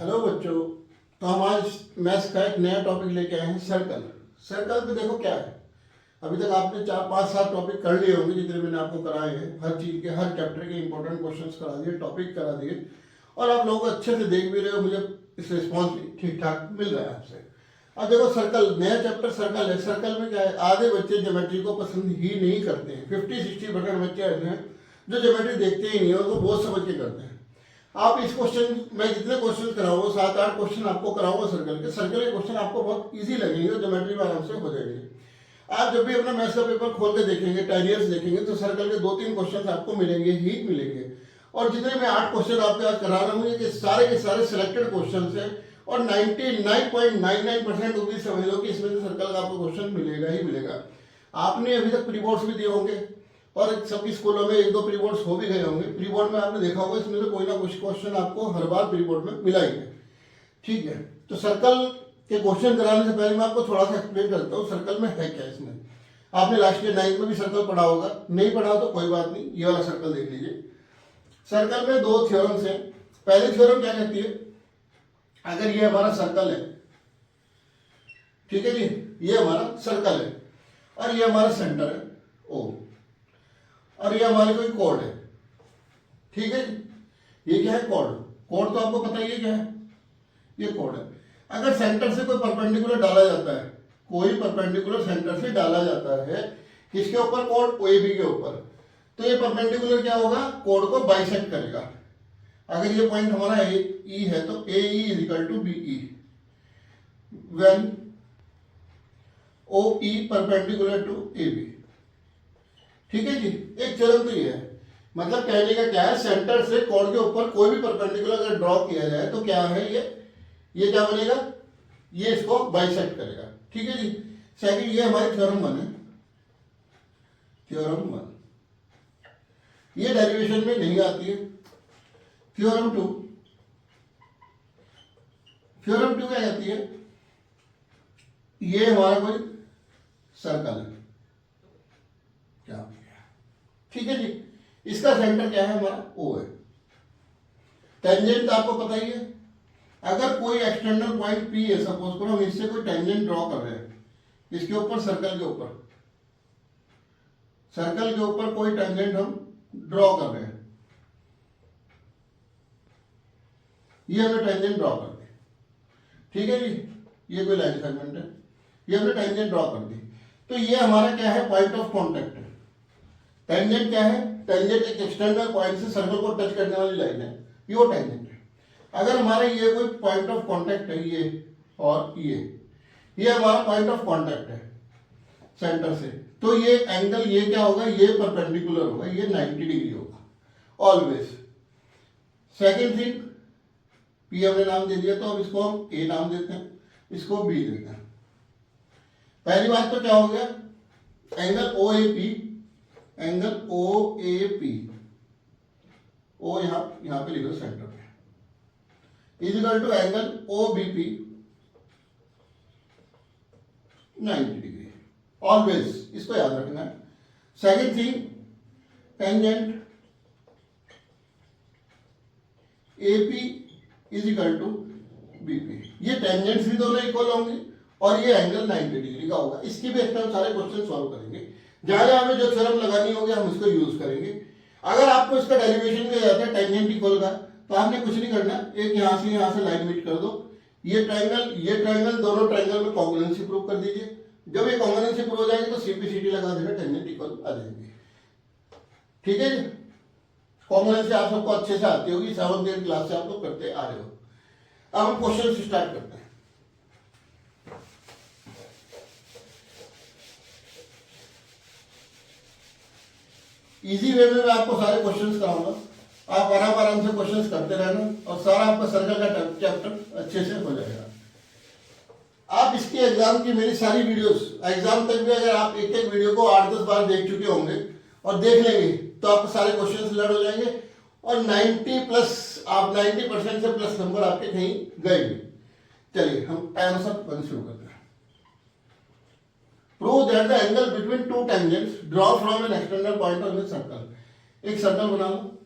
Hello बच्चों। तो हम आज मैथ्स का एक नया टॉपिक लेके आए हैं, सर्कल। सर्कल पे देखो क्या है। अभी तक आपने 4 5 7 टॉपिक कर लिए होंगे जितने मैंने आपको कराए हैं। हर चीज़ के, हर चैप्टर के इंपॉर्टेंट क्वेश्चंस करा दिए, टॉपिक करा दिए, और आप लोग अच्छे से देख भी रहे हो। मुझे इस रिस्पॉन्स भी ठीक ठाक मिल रहा है आपसे। अब देखो सर्कल, नया चैप्टर सर्कल है। सर्कल में क्या है, आधे बच्चे ज्योमेट्री को पसंद ही नहीं करते हैं। 50 60% बच्चे ऐसे हैं जो ज्योमेट्री देखते ही नहीं है, उसको बहुत समझ के करते हैं। आप इस क्वेश्चन, मैं जितने क्वेश्चन कराऊंगा 7 8 क्वेश्चन आपको कराऊंगा सर्कल के क्वेश्चन आपको बहुत इजी लगेंगे, ज्योमेट्री में आराम से हो जाएंगे। आप जब भी अपना मैथ्स का पेपर खोल के देखेंगे, टाइलियर्स देखेंगे, तो सर्कल के 2 3 क्वेश्चन आपको मिलेंगे ही मिलेंगे। और जितने मैं 8 क्वेश्चन आपके आज करा रहा हूँ, ये सारे के सारे सिलेक्टेड क्वेश्चन है, और 99.99% उम्मीद समझ लो कि इसमें से सर्कल का आपको क्वेश्चन मिलेगा ही मिलेगा। आपने अभी तक प्री बोर्ड्स भी दिए होंगे, और सबकी स्कूलों में 1 2 प्री बोर्ड्स हो भी गए होंगे। प्री बोर्ड में आपने देखा होगा, इसमें से कोई ना कुछ क्वेश्चन आपको हर बार प्री बोर्ड में मिला ही है। ठीक है, तो सर्कल के क्वेश्चन कराने से पहले मैं आपको थोड़ा सा एक्सप्लेन करता हूँ सर्कल में है क्या। इसमें आपने लास्ट ईयर 9th में भी सर्कल पढ़ा होगा, नहीं पढ़ा तो कोई बात नहीं, ये वाला सर्कल देख लीजिए। सर्कल में 2 थ्योरम्स हैं। पहली थ्योरम क्या कहती है, अगर ये हमारा सर्कल है, ठीक है जी, ये हमारा सर्कल है, और ये हमारा सेंटर है ओ, और ये हमारे कोई कोड है, ठीक है जी। ये क्या है, कोड। कोड तो आपको पता ही है क्या है, ये कोड है। अगर सेंटर से कोई परपेंडिकुलर डाला जाता है, कोई परपेंडिकुलर सेंटर से डाला जाता है, किसके ऊपर, कोड ओ ए बी के ऊपर, तो ये परपेंडिकुलर क्या होगा, कोड को बाइसेक्ट करेगा। अगर ये पॉइंट हमारा ई है तो A E is equal to B E when O E perpendicular to A B. ठीक है जी, एक थ्योरम तो ये है। मतलब कहने का क्या है, सेंटर से कोड के ऊपर कोई भी परपेंडिकुलर अगर ड्रॉ किया जाए तो क्या है, ये क्या बनेगा, ये इसको बाइसेक्ट करेगा। ठीक है जी। सेकंड, ये हमारी थ्योरम 1 है, थ्योरम 1। ये डेरिवेशन में नहीं आती है। थ्योरम 2, थ्योरम 2 क्या कहती है, ये हमारा कोई सर्कल है, क्या, ठीक है जी, इसका सेंटर क्या है, हमारा ओ है। टेंजेंट तो आपको पता ही है। अगर कोई एक्सटर्नल पॉइंट पी है, सपोज करो हम इससे कोई टेंजेंट ड्रॉ कर रहे हैं, इसके ऊपर, सर्कल के ऊपर, सर्कल के ऊपर कोई टेंजेंट हम ड्रॉ कर रहे हैं, ये हमने टेंजेंट ड्रॉ कर दी, ठीक है जी। ये कोई लाइन सेगमेंट है, ये हमने टेंजेंट ड्रॉ कर दी, तो ये हमारा क्या है, पॉइंट ऑफ कॉन्टेक्ट है। टेंजेंट क्या है, टेंजेंट एक एक्सटर्नल पॉइंट से सर्कल को टच करने वाली लाइन है, ये वो टेंजेंट है। अगर हमारा ये कोई पॉइंट ऑफ कांटेक्ट है, ये और ये हमारा पॉइंट ऑफ कांटेक्ट है सेंटर से, तो ये एंगल, ये क्या होगा, ये परपेंडिकुलर होगा, ये 90 डिग्री होगा ऑलवेज। सेकंड थिंग, पी हमने नाम दे दिया, तो अब इसको हम ए नाम देते हैं, इसको बी देते हैं। पहली बात तो क्या हो गया, angle O A P, angle O A P, O यहां पे लिखो सेंटर पे, is equal to angle O B P 90 degree always, इसको याद रखना है। Second thing, tangent A P is equal to B P, ये टेंजेंट्स भी दोनों इक्वल होंगे और ये एंगल 90 डिग्री का होगा। इसकी भी हम सारे क्वेश्चन सॉल्व करेंगे, जहां जहां हमें जो थ्योरम लगानी होगी हम इसको यूज करेंगे। अगर आपको इसका डेरिवेशन में जाता है टेंजेंट इक्वल का, तो आपने कुछ नहीं करना, एक यहां से लाइन मीट कर दो, ये ट्रायंगल दोनों ट्रायंगल में कॉन्ग्रुएंसी प्रूव कर दीजिए। जब ये कॉन्ग्रुएंसी प्रूव हो जाएगी तो सीपीसीटी लगा देना, टेंजेंट इक्वल आ जाएंगे। ठीक है जी, कॉन्ग्रुएंसी आप सबको अच्छे से आती होगी, 7th 8th क्लास से आप लोग करते आ रहे हो। अब हम क्वेश्चन स्टार्ट करते हैं। इजी वे में मैं आपको सारे क्वेश्चंस कराऊंगा, आप आराम से क्वेश्चंस करते रहना, और सारा आपका सर्कल का चैप्टर अच्छे से हो जाएगा। आप इसके एग्जाम की मेरी सारी वीडियोस, एग्जाम तक भी अगर आप एक एक वीडियो को 8 10 बार देख चुके होंगे और देख लेंगे, तो आपके सारे क्वेश्चंस लर्न हो जाएंगे, और 90% से प्लस नंबर आपके कहीं गए भी। चलिए हम टाइम सब शुरू करते हैं। Prove that the angle between two tangents draw from an external point on a circle. एक सर्कल बना लो,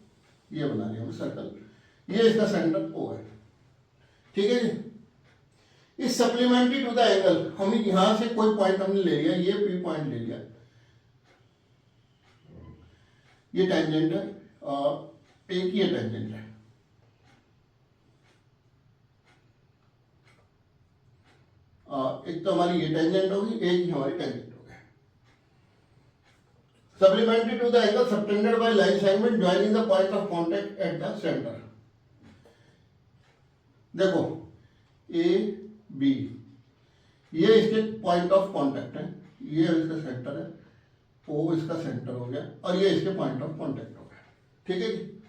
ये बना लिया हमने सर्कल, ये इसका सेंटर O है। ठीक है जी। इस सप्लीमेंट्री टू द एंगल, हम यहां से कोई पॉइंट हमने ले लिया, ये पी पॉइंट ले लिया, ये टेंजेंट है और एक ये टेंजेंट है। एक तो हमारी ये टेंजेंट होगी, एक ही हमारी टेंजेंट होगी। Supplementary to the angle subtended by line segment joining the point of contact at the centre. देखो ए बी, ये इसके पॉइंट ऑफ कांटेक्ट है, ये इसका सेंटर है, ओ इसका सेंटर हो गया और ये इसके पॉइंट ऑफ कांटेक्ट हो गया। ठीक है जी।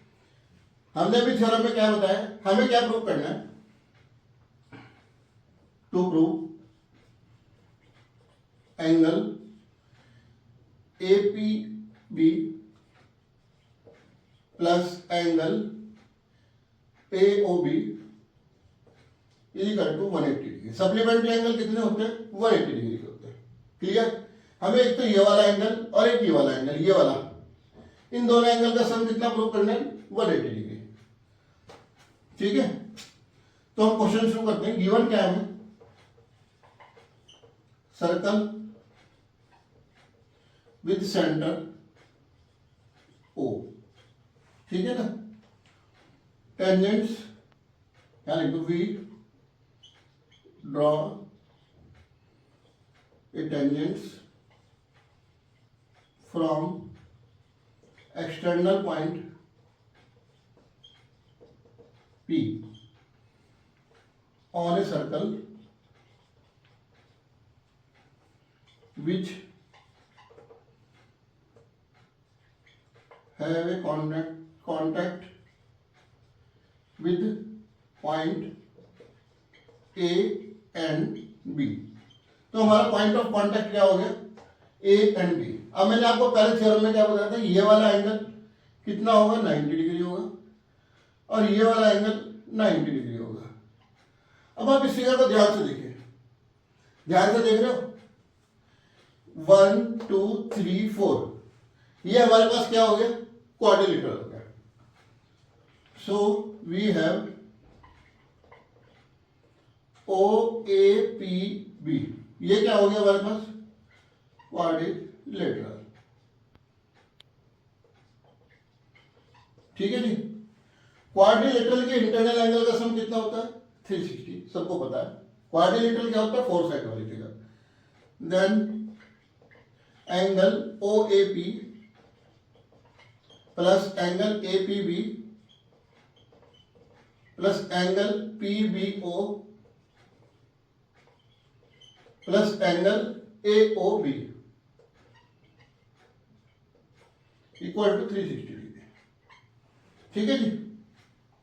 हमने अभी थ्योरम में क्या बताया, हमें क्या प्रूव करना है, to prove angle A P B plus angle A O B equal to 180 degree. Supplementary angle कितने होते हैं, 180 डिग्री के होते हैं। क्लियर। हमें एक तो ये वाला एंगल और एक ये वाला एंगल, ये वाला, इन दोनों एंगल का सम कितना प्रूव करना है, 180 डिग्री। ठीक है, तो हम क्वेश्चन शुरू करते हैं। गिवन क्या है हमें, सर्कल विद सेंटर ओ, ठीक है ना। टेंजेंट्स यानी तो we draw a tangents from external point P on a circle which have a contact with point A and B। तो हमारा पॉइंट ऑफ कांटेक्ट क्या हो गया, A एंड B। अब मैंने आपको पहले थ्योरम में क्या बताया था, ये वाला एंगल कितना होगा, 90 डिग्री होगा और ये वाला एंगल 90 डिग्री होगा। अब आप इस फिगर को ध्यान से देखिए, ध्यान से देख रहे हो, 1 2 3 4, ये हमारे पास क्या हो गया, क्वाड्रिलेटरल हो गया। So we have O A P B, ये क्या हो गया हमारे पास, क्वाड्रिलेटरल। ठीक है जी। क्वाड्रिलेटरल के इंटरनल एंगल का सम कितना होता है, 360, सबको पता है। क्वाड्रिलेटरल क्या होता है, 4 साइड वाली figure. Then angle O A P plus angle A P B plus angle P B O plus angle A O B equal to 360 degree. ठीक है जी,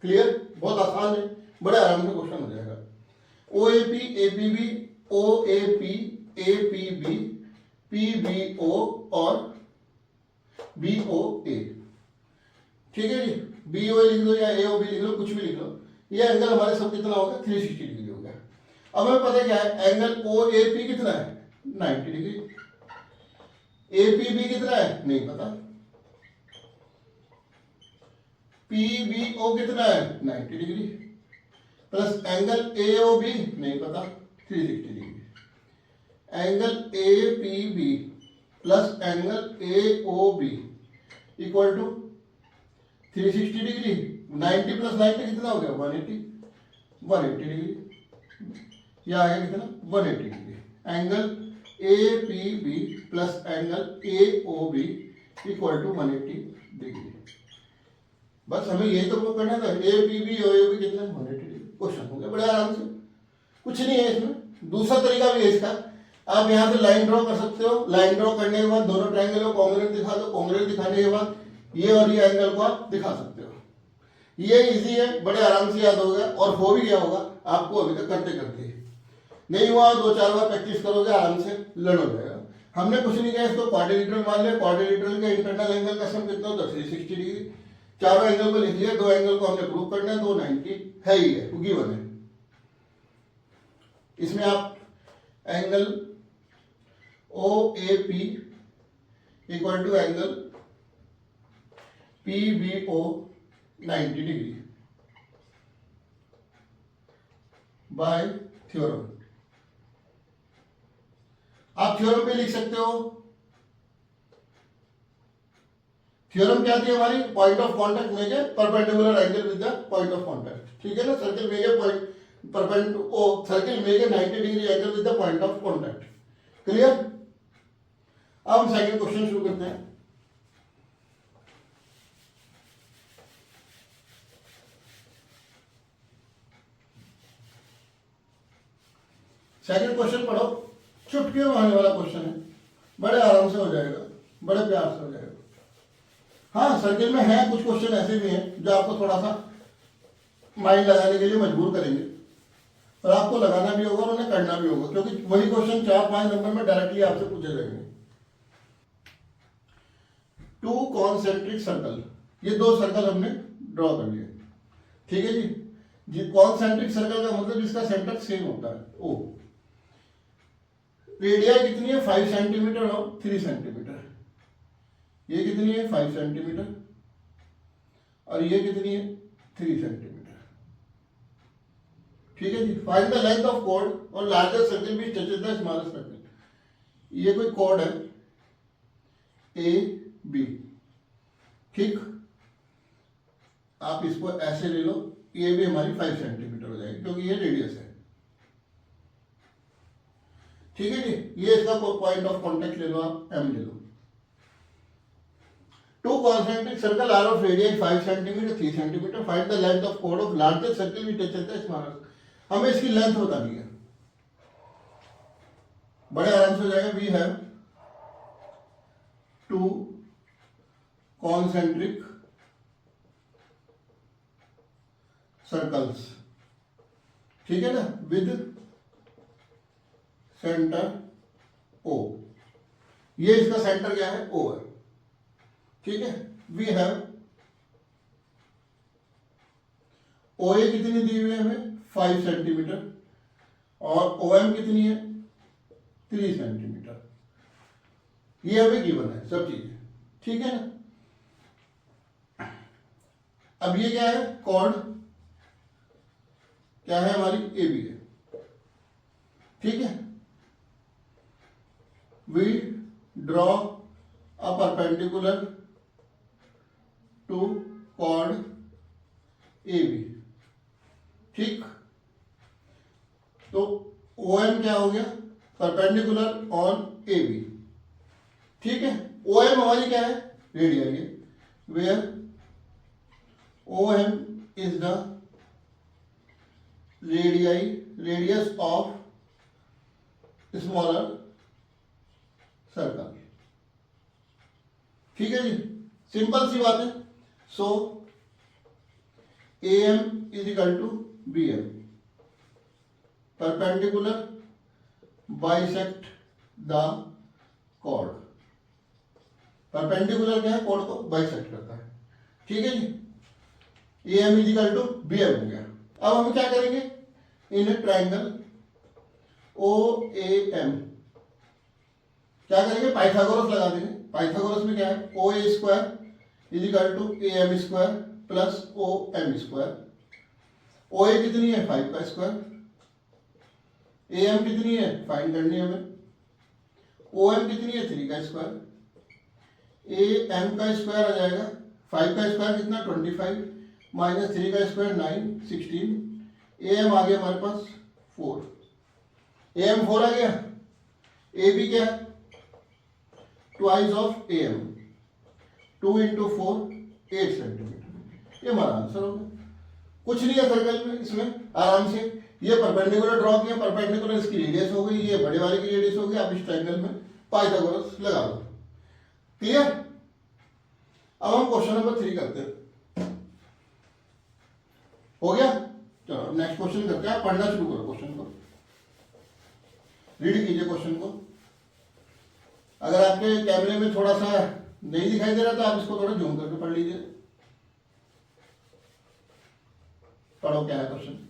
क्लियर, बहुत आसान है, बड़े आराम से क्वेश्चन हो जाएगा। O A P B, O A P B, P B O और बी ओ ए। ठीक है जी, बी ओ लिख लो या ए ओ बी लिख लो, कुछ भी लिख लो, ये एंगल हमारे सब कितना होगा, 360 डिग्री हो गया। अब हमें पता क्या है, एंगल ओ ए पी कितना है, 90 डिग्री। ए पी बी कितना है, नहीं पता। पी बी ओ कितना है, 90 degree. Plus angle A O B नहीं पता, 360 degree. Angle A P B plus angle A O B equal to 360 degree. 90 plus 90 कितना हो गया, 180 डिग्री। यह आएगा कितना, 180 degree. Angle A P B plus angle A O B equal to 180 degree. बस हमें यही तो प्रूव करना था, A P B O B कितना, 180 डिग्री। क्वेश्चन हो गया बड़े आराम से, कुछ नहीं है इसमें। दूसरा तरीका भी है इसका, आप यहाँ से लाइन ड्रॉ कर सकते हो। लाइन ड्रॉ करने के बाद दोनों ट्रायंगल को कॉन्ग्रुएंट दिखा दो, कॉन्ग्रुएंट दिखाने के बाद ये और ये एंगल को आप दिखा सकते हो। ये इजी है, बड़े आराम से याद होगा और हो भी गया होगा आपको अभी तक करते करते। नहीं हुआ 2-4 बार प्रैक्टिस करोगे, आराम से लर्न हो जाएगा। हमने कुछ नहीं किया, इसको क्वाड्रिलेटरल मान लिया। क्वाड्रिलेटरल के इंटरनल एंगल का सम कितना होता है, 360 डिग्री। चारों एंगल को लिख लिया, 2 एंगल को हमने प्रूव करना है, 290 है ही है, गिवन है। इसमें आप angle O A P equal to angle P B O 90 degree by theorem. आप थ्योरम भी लिख सकते हो। थ्योरम क्या थी हमारी? Point of contact make a perpendicular angle with the point of contact, ठीक है ना। Circle make a point circle make a 90 degree angle with the point of contact. Clear? अब हम सेकंड क्वेश्चन शुरू करते हैं। सेकंड क्वेश्चन पढ़ो, चुटकियों में आने वाला क्वेश्चन है, बड़े आराम से हो जाएगा, बड़े प्यार से हो जाएगा। हाँ, सर्किल में है कुछ क्वेश्चन ऐसे भी हैं जो आपको थोड़ा सा माइंड लगाने के लिए मजबूर करेंगे, और आपको लगाना भी होगा और उन्हें करना भी होगा, क्योंकि वही क्वेश्चन 4-5 नंबर में डायरेक्टली आपसे पूछे जाएंगे। टू कॉन्सेंट्रिक सर्कल, ये दो सर्कल हमने ड्रॉ कर लिए, ठीक है जी। कॉन्सेंट्रिक सर्कल का मतलब इसका सेंटर सेम होता है, ओ। रेडिया कितनी है? 5 सेंटीमीटर और 3 सेंटीमीटर। ये कितनी है? 5 सेंटीमीटर, और ये कितनी है? 3 सेंटीमीटर, ठीक है जी। Find the length of chord और लार्जेस्ट सर्किल भी टचेस द स्मॉलेस्ट सर्किल। ये कोई कॉर्ड है ए बी, ठीक। आप इसको ऐसे ले लो, ये भी हमारी 5 सेंटीमीटर हो जाएगी क्योंकि ये रेडियस है, ठीक है जी। ये इसका पॉइंट ऑफ कांटेक्ट ले लो, आप एम ले लो। Two concentric circle are of radius 5 centimetre 3 centimetre. Find the length of chord of largest circle which touches the smallest. हमें इसकी लेंथ बतानी है, बड़े आराम से हो जाएगा। We have two concentric circles, ठीक है ना, विद सेंटर ओ। ये इसका सेंटर क्या है? ओ है, ठीक है। वी हैव ओ ए कितनी दी हुई है हमें? 5 सेंटीमीटर, और ओ एम कितनी है? 3 सेंटीमीटर। ये हमें गिवन है सब चीजें, ठीक है ना। अब ये क्या है? कॉर्ड क्या है हमारी? ए बी है, ठीक है। We draw a perpendicular to chord A B, ठीक। तो ओ एम क्या हो गया? परपेंडिकुलर ऑन ए बी, ठीक है। ओ एम हमारी क्या है? रेडियल है, where O M is the radius of smaller circle, ठीक है जी। सिंपल सी बात है। So A M is equal to B M, perpendicular bisect the chord. Perpendicular क्या है? कॉर्ड को बाइसेक्ट करता है, ठीक है जी। A M is equal to B M हो गया। अब हम क्या करेंगे? इन ए ट्राइंगल ओ ए एम क्या करेंगे? पाइथागोरस लगा देंगे। पाइथागोरस में क्या है? O A square is equal to A M square plus O M square. O A कितनी है? 5 का स्क्वायर। ए एम कितनी है? फाइंड करनी है हमें। ओ एम कितनी है? 3 का स्क्वायर। ए एम का स्क्वायर आ जाएगा 5 का स्क्वायर कितना? 25 माइनस 3 का स्क्वायर 9 16। ए एम आ गया हमारे पास 4। ए एम 4 आ गया। ए बी क्या है? Twice of A M, 2 into 4 8 centimetre. ये हमारा आंसर होगा। कुछ नहीं है सर्कल में, इसमें आराम से ये परपेंडिकुलर ड्रॉ किया, परपेंडिकुलर इसकी रेडियस हो गई, ये बड़े वाले की रेडियस हो गई। आप इस ट्रायंगल में पाइथागोरस लगा दो। क्लियर? अब हम क्वेश्चन नंबर 3 करते हैं। हो गया? चलो नेक्स्ट क्वेश्चन करते हैं। आप पढ़ना शुरू करो, क्वेश्चन को रीड कीजिए क्वेश्चन को। अगर आपके कैमरे में थोड़ा सा नहीं दिखाई दे रहा तो आप इसको थोड़ा जूम करके पढ़ लीजिए। पढ़ो क्या है question.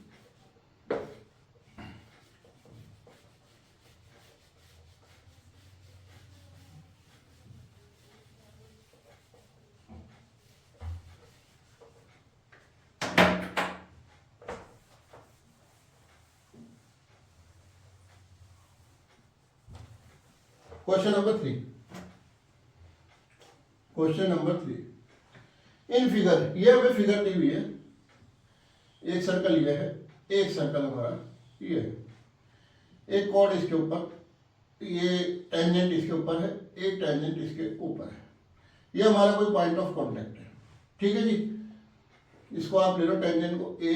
Question number 3, question number 3, in figure, ये हमें फिगर दी हुई है, एक सर्कल ये है, एक सर्कल हमारा ये है, एक कॉर्ड इसके ऊपर, ये टेंजेंट इसके ऊपर है, एक टेंजेंट इसके ऊपर है, ये हमारा कोई पॉइंट ऑफ कॉन्टेक्ट है, ठीक है जी। इसको आप ले लो टेंजेंट को A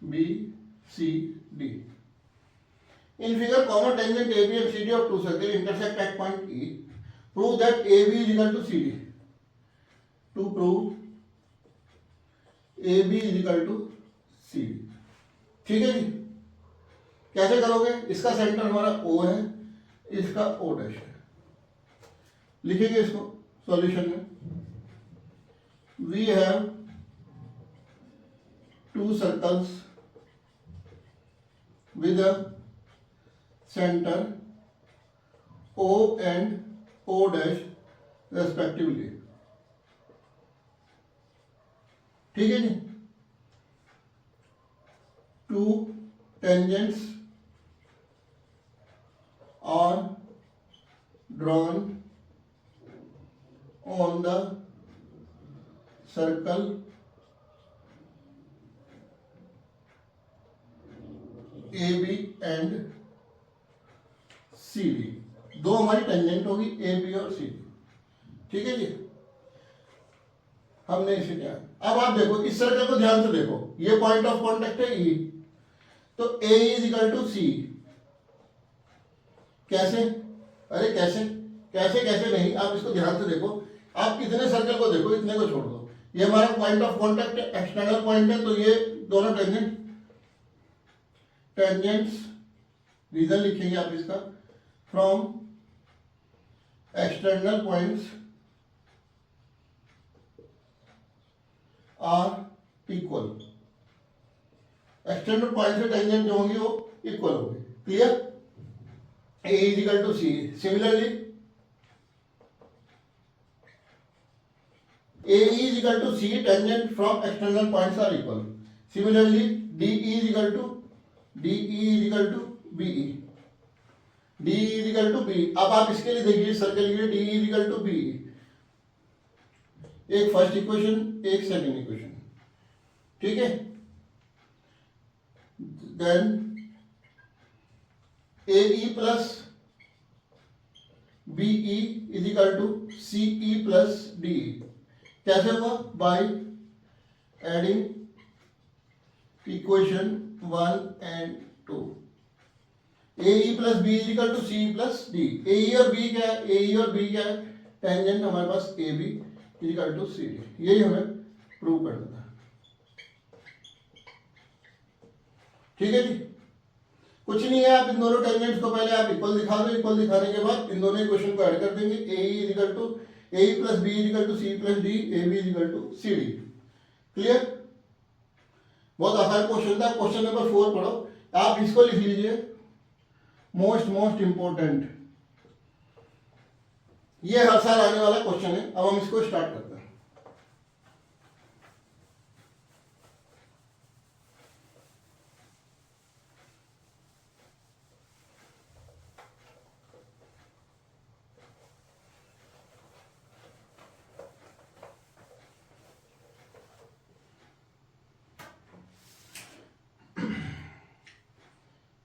B C D. In figure common tangent A B and C D of two circle intersect at point E, prove that A B is equal to C D. To prove A B is equal to C D, ठीक है जी। कैसे करोगे? इसका centre हमारा O है, इसका O dash है, लिखेंगे इसको सॉल्यूशन में। We have two circles with a centre O and O dash respectively, ठीक है जी। Two tangents are drawn on the circle AB and CD। दो हमारी टेंजेंट होगी AB और CD, ठीक है जी। हमने इसे क्या, अब आप देखो इस सर्कल को ध्यान से देखो, ये पॉइंट ऑफ कॉन्टेक्ट है E, तो A is equal to C। कैसे? अरे कैसे कैसे कैसे नहीं, आप इसको ध्यान से देखो, आप इतने सर्कल को देखो, इतने को छोड़ दो, ये हमारा पॉइंट ऑफ कांटेक्ट है, एक्सटर्नल पॉइंट है, तो ये दोनों टेंजेंट्स रीजन लिखेंगे आप इसका, from external points are equal. External point से टेंजेंट जो होंगी वो इक्वल होगी, clear. A is equal to C. Similarly, A is equal to C, tangent from external points are equal. Similarly, DE is equal to BE. D is equal to B. अब आप इसके लिए देखिए circle के लिए D is equal to BE. एक first equation, एक second equation, ठीक है। Then AE plus BE is equal to CE plus DE। कैसे हुआ? By adding equation 1 and 2। AE plus B is equal to CE plus D। AE और B क्या है? AE और B क्या है? टेंजेंट हमारे पास AB is equal to CD। यही हमें प्रूव करना था, ठीक है जी। कुछ नहीं है, आप इन दोनों टेंजेंट्स को पहले आप इक्वल दिखा दो, इक्वल दिखाने के बाद इन दोनों इक्वेशन को ऐड कर देंगे। AE is equal to AE plus B is equal to C plus D, AB is equal to CD। Clear? बहुत आसान क्वेश्चन था। क्वेश्चन नंबर 4 पढ़ो, आप इसको लिख लीजिए, मोस्ट इंपॉर्टेंट, ये हर साल आने वाला क्वेश्चन है। अब हम इसको स्टार्ट करते हैं।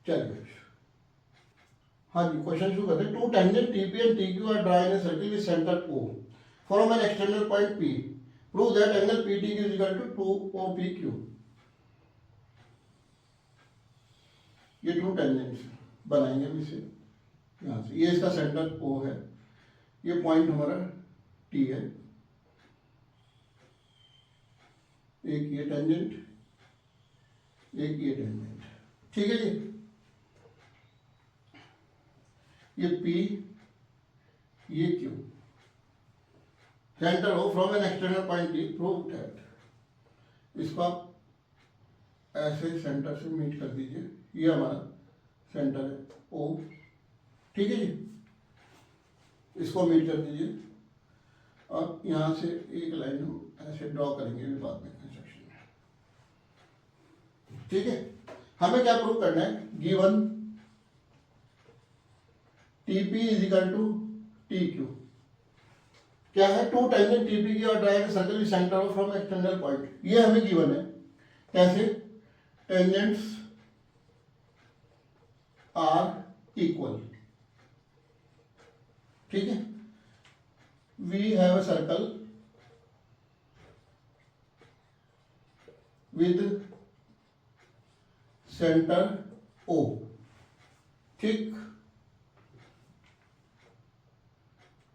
चलिए, हाँ जी, क्वेश्चन शुरू करते हैं। Two tangent TP and TQ are draw in a circle with centre O from an external point P। Prove that angle PTQ is equal to 2OPQ। ये टू टेंजेंट्स बनाएंगे हम इसे यहाँ से। ये इसका सेंटर O है, ये पॉइंट हमारा T है, एक ये टेंजेंट, एक ये टेंजेंट, ठीक है जी। ये P, ये Q, सेंटर हो from an external point T, prove that. इसको आप ऐसे सेंटर से मीट कर दीजिए, ये हमारा सेंटर है O, ठीक है जी। इसको मीट कर दीजिए और यहाँ से एक लाइन हम ऐसे ड्रॉ करेंगे भी बाद में कंस्ट्रक्शन में, ठीक है। हमें क्या प्रूव करना है? Given T P is equal to T Q. क्या है? टू टेंजेंट टी पी की और drawing circle with centre from external point. ये हमें गिवन है। कैसे? Tangents are equal. ठीक है, we have a circle with centre O. ठीक,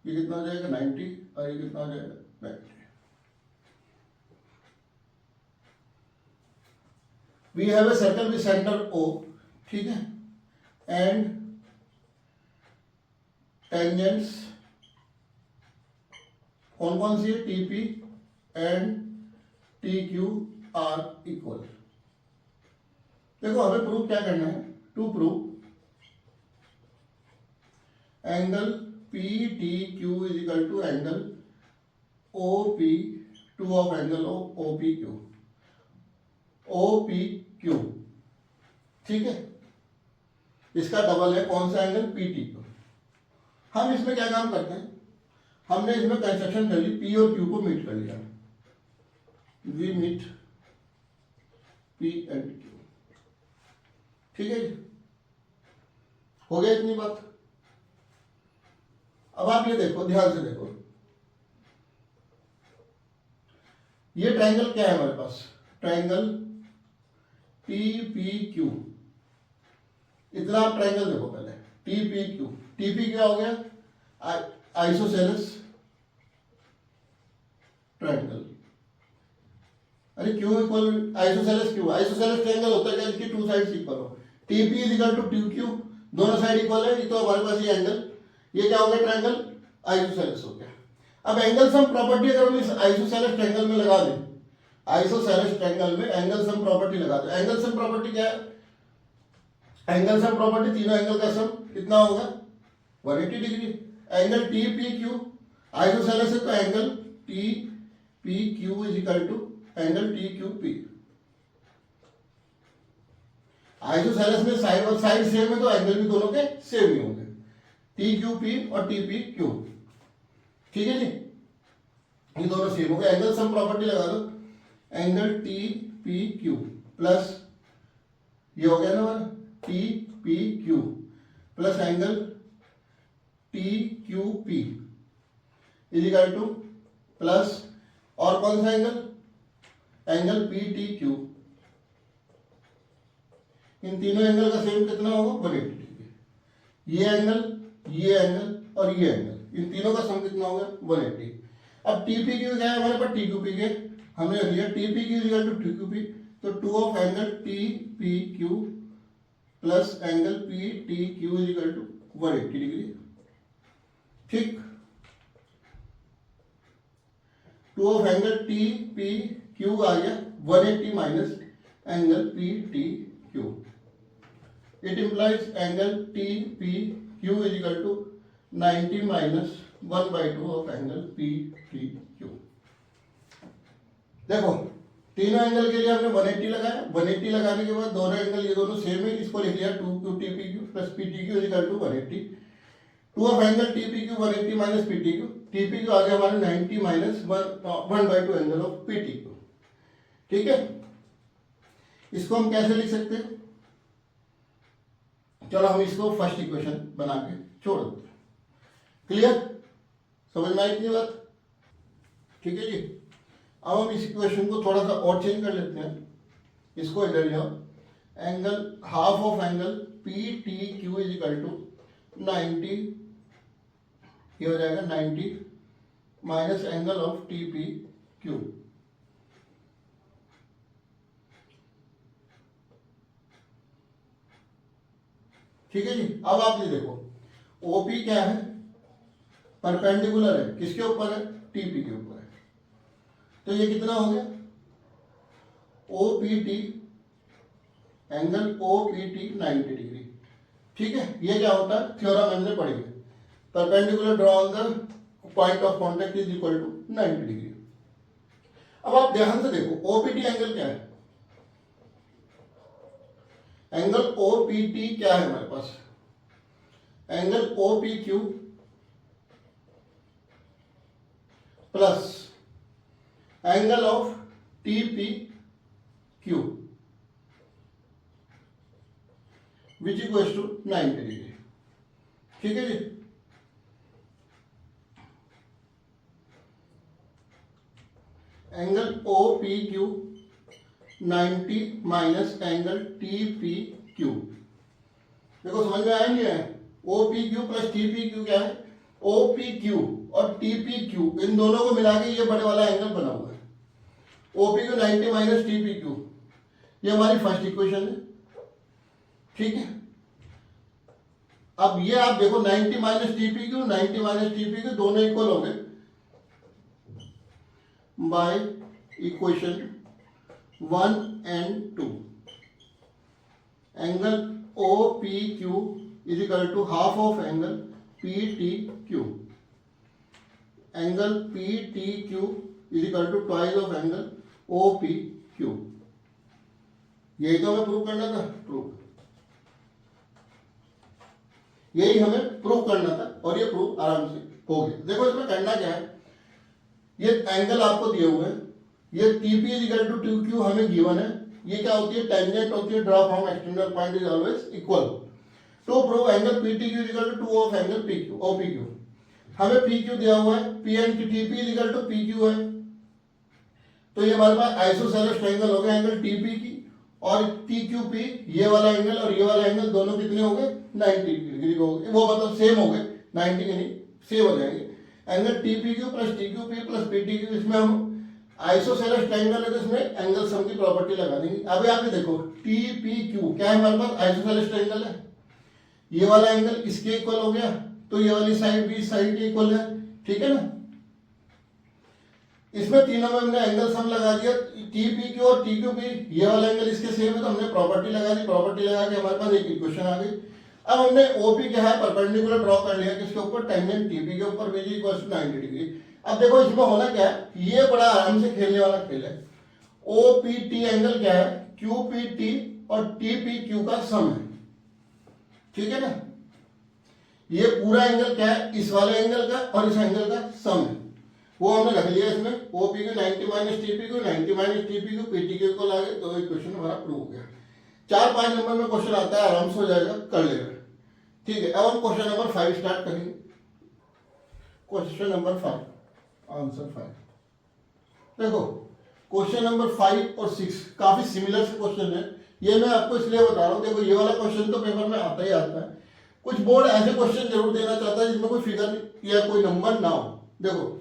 ये कितना हो जाएगा? 90 और ये कितना हो जाएगा? 90। We have a circle with centre O. ठीक है, एंड टेंजेंट्स कौन कौन सी है? T P and T Q are equal. देखो हमें प्रूव क्या करना है? To prove angle P T Q is equal to angle O P, two of angle O P Q, O P Q. ठीक है, इसका डबल है कौन सा? Angle P T Q. हम इसमें क्या काम करते हैं? हमने इसमें कंस्ट्रक्शन कर ली, पी और क्यू को मीट कर लिया। We meet P and Q. ठीक है जी, हो गया इतनी बात। अब आप ये देखो, ध्यान से देखो, ये ट्रायंगल क्या है हमारे पास? Triangle T P Q. इतना आप ट्रायंगल देखो पहले, T P Q. T P क्या हो गया? Isosceles triangle. अरे Q equal isosceles Q, isosceles triangle होता है क्या? इसकी टू साइड्स इक्वल हो। T P is equal to T Q, दोनों साइड इक्वल है, तो हमारे पास ये एंगल, ये क्या हो गया? ट्रायंगल आइसोसेलेस हो गया। अब एंगल सम प्रॉपर्टी अगर हम इस आइसोसेलेस ट्रायंगल में लगा दें, आइसोसेलेस ट्रायंगल में एंगल सम प्रॉपर्टी लगा दो। एंगल सम प्रॉपर्टी क्या है? एंगल सम प्रॉपर्टी, तीनों एंगल का सम कितना होगा? 180 degree. Angle T P Q isosceles है, तो angle T P Q is equal to angle T Q P. Isosceles में साइड और साइड सेम है, तो एंगल भी दोनों के सेम ही होंगे, टी क्यू पी और टी पी क्यू। ठीक है जी, ये दोनों सेम हो गए। एंगल सम प्रॉपर्टी लगा दो, angle T P Q plus ये हो गया ना हमारा T P Q plus angle T Q P is equal to plus और कौन सा angle? Angle P T Q. इन तीनों एंगल का सेम कितना होगा? 180 डिग्री। ये एंगल और ये एंगल, इन तीनों का सम कितना होगा? 180। अब टी पी क्यू क्या है हमारे पास? टी क्यू पी के हमने लिया, T P Q equal to T Q P, तो two of angle T P Q plus angle P T Q is equal to 180 degree. ठीक, two of angle T P Q आ गया 180 minus angle P T Q. It implies angle T P Q is equal to 90 minus 1/2 of angle P T Q. देखो तीनों angle के लिए हमने 180 लगाया। 180 लगाने के बाद दोनों एंगल ये दोनों सेम है, इसको लिख लिया 2 T P Q plus P T Q is equal to 180। Two of angle T P Q 180 minus P T Q, T P Q आ गया हमारे 90 minus 1/2 angle of P T Q. ठीक है, इसको हम कैसे लिख सकते हैं? चलो हम इसको फर्स्ट इक्वेशन बना के छोड़ देते हैं। क्लियर, समझ में आई इतनी बात? ठीक है जी, अब हम इस इक्वेशन को थोड़ा सा और चेंज कर लेते हैं। इसको इधर ले आओ, angle half of angle P T Q is equal to 90, ये हो जाएगा 90 minus angle of T P Q. ठीक है जी, अब आप ये देखो ओपी क्या है? परपेंडिकुलर है, किसके ऊपर है? टीपी के ऊपर है। तो ये कितना हो गया? O P T, angle O P T 90 degree. ठीक है, ये क्या होता है? थ्योरम हमने पढ़ी है, perpendicular draw on the point of contact is equal to 90 degree. अब आप ध्यान से देखो ओपीटी एंगल क्या है? एंगल ओपीटी क्या है हमारे पास? Angle O P Q plus angle of T P Q which equals to 90 degree. ठीक है जी। Angle O P Q 90 minus angle T P Q. देखो समझ में आया नहीं है? O P Q plus T P Q क्या है? ओ पी क्यू और टी पी क्यू इन दोनों को मिला के ये बड़े वाला एंगल बना हुआ है। O P Q 90 minus T P Q, ये हमारी फर्स्ट इक्वेशन है। ठीक है। अब ये आप देखो 90 minus T P Q, 90 minus T P Q दोनों इक्वल हो गए by equation 1 and 2। Angle O P Q is equal to half of angle P T Q. Angle P T Q is equal to twice of angle O P Q. यही तो हमें prove करना था। यही हमें prove करना था और ये प्रूव आराम से हो गया। देखो इसमें करना क्या है, ये एंगल आपको दिए हुए हैं, ये T P is equal to to Q हमें गिवन है। ये क्या होती है? टेंजेंट होती है। Draw from external point is always equal. To prove angle P T Q is equal to 2 of angle P Q O P Q. हमें P Q दिया हुआ है, P and T P is equal to P Q है, तो ये हमारे पास isosceles triangle हो गया एंगल टी पी की, और टी क्यू पी ये वाला एंगल और ये वाला एंगल दोनों कितने हो गए? 90 डिग्री हो गए। वो मतलब सेम हो गए, 90 के नहीं सेम हो जाएंगे। Angle T P Q plus T Q P plus P T Q, इसमें हम आइसोसेलेस ट्रायंगल है तो इसमें एंगल सम की प्रॉपर्टी लगा देंगे। अभी आप ये देखो टी पी क्यू क्या है हमारे पास? आइसोसेलेस ट्रायंगल है। ये वाला एंगल इसके इक्वल हो गया, तो ये वाली साइड भी इस साइड के इक्वल है। ठीक है ना? इसमें तीनों में हमने एंगल सम लगा दिया, टी पी क्यू और टी क्यू पी, ये वाला एंगल इसके सेम है तो हमने प्रॉपर्टी लगा दी। प्रॉपर्टी लगा के हमारे पास एक इक्वेशन आ गई। अब हमने ओपी क्या है परपेंडिकुलर ड्रॉ कर लिया किसके ऊपर? टेंजेंट टीपी के ऊपर, विच इक्वल्स टू 90 डिग्री। अब देखो इसमें होना क्या है, ये बड़ा आराम से खेलने वाला खेल है। ओ पी टी एंगल क्या है? क्यू पी टी और टी पी क्यू का सम है। ठीक है ना? ये पूरा एंगल क्या है? इस वाले एंगल का और इस एंगल का सम है। वो हमने रख लिया इसमें। O P Q 90 minus T P Q, 90 minus T P Q P T Q को ला गए, तो इक्वेशन हमारा प्रूव हो गया। 4-5 नंबर में क्वेश्चन आता है, आराम से हो जाएगा, कर लेगा। ठीक है। अब हम क्वेश्चन नंबर 5 स्टार्ट करेंगे। Question number 5, answer 5। देखो क्वेश्चन नंबर 5 और 6 काफी सिमिलर से क्वेश्चन है। ये मैं आपको इसलिए बता रहा हूँ, देखो ये वाला क्वेश्चन तो पेपर में आता ही आता है। कुछ बोर्ड ऐसे क्वेश्चन जरूर देना चाहता है जिसमें कोई फिगर या कोई नंबर ना हो। देखो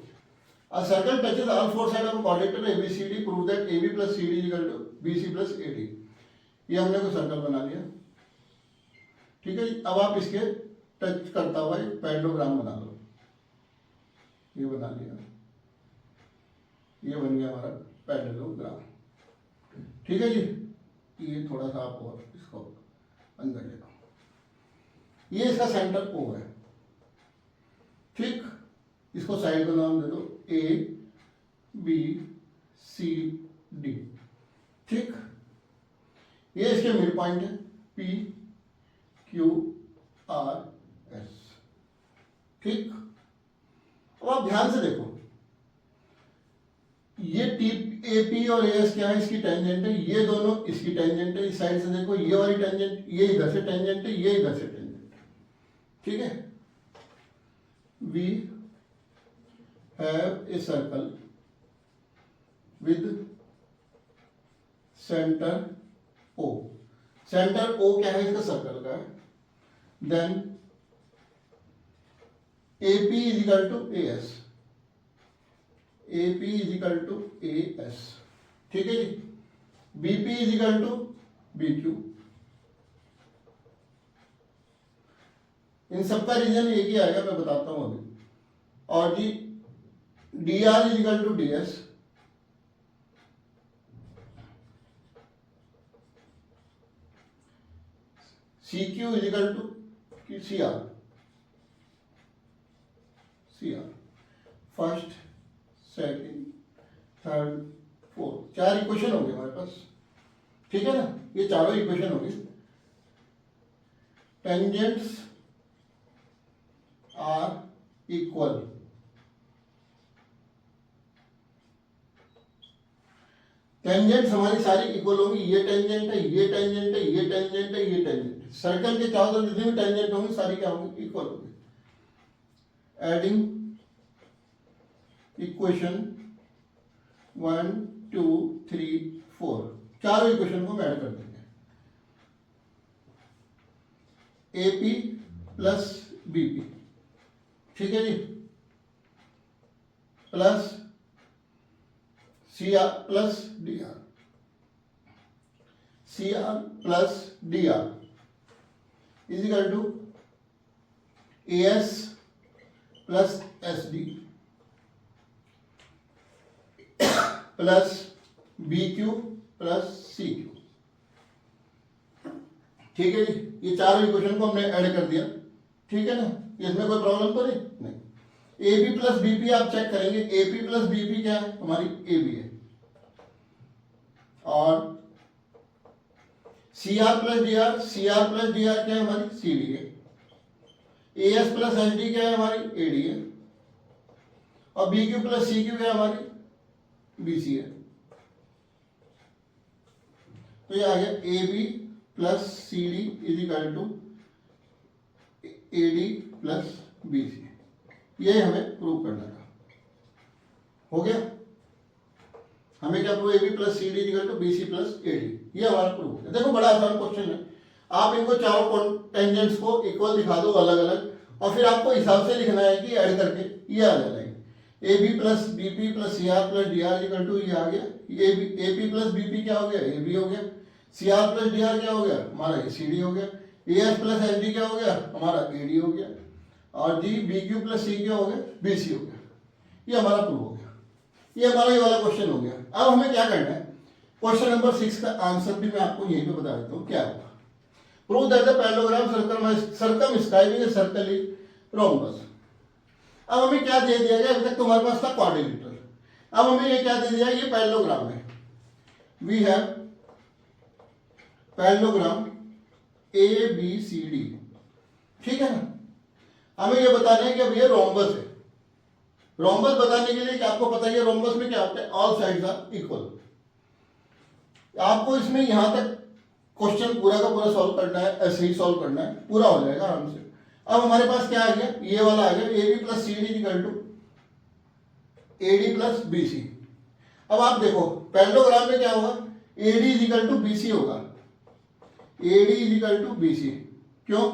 a circle touches all four sides of a quadrilateral ABCD, prove that AB plus CD is equal to BC plus AD। ये हमने कोई सर्कल बना लिया। ठीक है। अब आप इसके टच करता हुआ एक पैरेललोग्राम बना लो। ये बना लिया, ये बन गया हमारा पैरेललोग्राम। ठीक है जी। ये थोड़ा सा आप और इसको अंदर ले लो। ये इसका सेंटर O है। ठीक। इसको साइड का नाम दे दो A B C D। ठीक। ये इसके मिड पॉइंट है P Q R S। ठीक। अब आप ध्यान से देखो, ये टी ए पी और ए एस क्या है? इसकी टेंजेंट है। ये दोनों इसकी टेंजेंट है। इस साइड से देखो, ये वाली टेंजेंट, ये इधर से टेंजेंट है, ये इधर से टेंजेंट है। ठीक है। We have a circle with centre O। Centre O क्या है? इसका सर्कल का है। Then AP is equal to AS, AP is equal to AS। ठीक है जी। BP is equal to BQ। इन सबका रीजन एक ही आएगा, मैं बताता हूं अभी। और जी DR is equal to DS, CQ is equal to CR। First, second, third, fourth, 4 equation हो गए हमारे पास। ठीक है ना? ये चारों इक्वेशन हो गई। Tangents are equal. टेंजेंट हमारी सारी इक्वल होंगी, ये टेंजेंट है, ये टेंजेंट है, ये टेंजेंट है, ये टेंजेंट है। सर्कल के चारों तरफ जितनी भी टेंजेंट होंगी सारी क्या होंगी, इक्वल होंगी। एडिंग इक्वेशन 1 2 3 4, चारों इक्वेशन को हम ऐड कर देंगे। AP प्लस BP, ठीक है जी, plus CR plus DR, CR plus DR is equal to AS plus SD plus BQ plus CQ, ठीक है जी। ये चारों इक्वेशन को हमने ऐड कर दिया, ठीक है ना, इसमें कोई प्रॉब्लम तो नहीं। AB प्लस BP आप चेक करेंगे, AP प्लस BP क्या है, हमारी AB है, और CR plus DR, CR plus DR क्या है, हमारी CD है। AS प्लस SD क्या है, हमारी AD है, और BQ प्लस CQ क्या है, हमारी BC है। तो ये आ गया AB plus CD is equal to AD plus BC, ये हमें प्रूव करना था। हो गया, हमें क्या prove, AB plus CD equal to BC plus AD, ये हमारा प्रूव हो गया। देखो बड़ा आसान क्वेश्चन है, आप इनको चारों टेंजेंट्स को इक्वल दिखा दो अलग अलग, और फिर आपको हिसाब से लिखना है कि ऐड करके ये आ जाएगा। AB plus BP plus CR plus DR equal to ये आ गया। AP प्लस BP क्या हो गया, AB हो गया। CR प्लस DR क्या हो गया, हमारा CD हो गया। AS प्लस SD क्या हो गया, हमारा AD हो गया, और जी BQ प्लस C क्या हो गया, BC हो गया। ये हमारा प्रूव हो गया, ये हमारा ये वाला क्वेश्चन हो गया। अब हमें क्या करना है, क्वेश्चन नंबर 6 का आंसर भी मैं आपको यहीं पे बता देता हूँ क्या होगा। Prove that the parallelogram circumscribing a circle is rhombus. अब हमें क्या दे दिया गया, अभी तक तुम्हारे पास था क्वाड्रिलेटरल, अब हमें ये क्या दे दिया, ये पैरेललोग्राम है। वी हैव पैरेललोग्राम ABCD, ठीक है ना। हमें ये बताना है कि अब ये रोम्बस है। रोम्बस बताने के लिए कि आपको पता है रोम्बस में क्या होता है, ऑल साइड्स आर इक्वल। आपको इसमें यहां तक क्वेश्चन पूरा का पूरा सॉल्व करना है, ऐसे ही सॉल्व करना है, पूरा हो जाएगा आराम से। अब हमारे पास क्या आ गया, ये वाला आ गया, AB plus CD equal to AD plus BC। अब आप देखो पैरेललोग्राम में क्या होगा, AD is equal to BC होगा, AD is equal to BC। क्यों,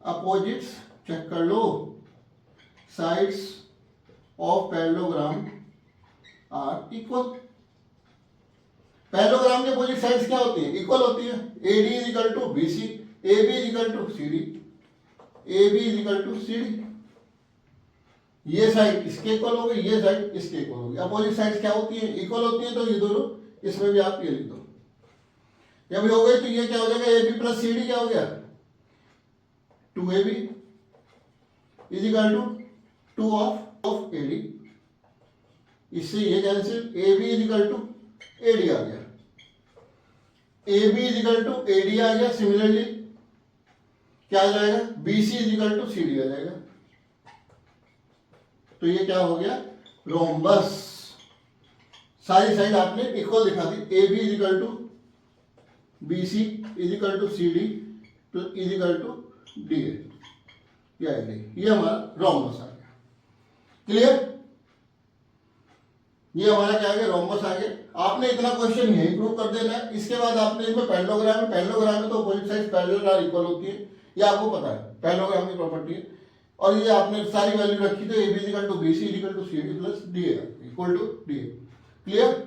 अपोजिट्स चेक कर लो, sides of parallelogram are equal. Parallelogram के अपोजिट साइड्स क्या होती है, इक्वल होती है। AD is equal to BC, AB is equal to CD, AB is equal to CD। ये साइड इसके इक्वल हो गई, ये साइड इसके इक्वल हो गई। अपोजिट साइड्स क्या होती है, इक्वल होती है, तो ये दोनों, इसमें भी आप ये लिख दो। जब हो गई तो ये क्या हो जाएगा, AB प्लस CD क्या हो गया, 2AB is equal to 2 of AD। इससे ये cancel, AB is equal to AD आ गया, AB is equal to AD आ गया। सिमिलरली क्या आ जाएगा, BC is equal to CD आ जाएगा। तो ये क्या हो गया, रोम्बस। सारी साइड आपने इक्वल दिखा दी, AB is equal to BC is equal to CD is equal to DA, ये हमारा रोम्बस आ गया। क्लियर, ये हमारा क्या आ गया, रोम्बस आ गया। आपने इतना क्वेश्चन यही प्रूव कर देना है। इसके बाद आपने इसमें पैरेललोग्राम में तो opposite side parallel are equal होती है, ये आपको पता है, पैरेललोग्राम की प्रॉपर्टी है। और ये आपने सारी वैल्यू रखी, तो AB equal to BC equal to CD plus DA equal to DA। Clear,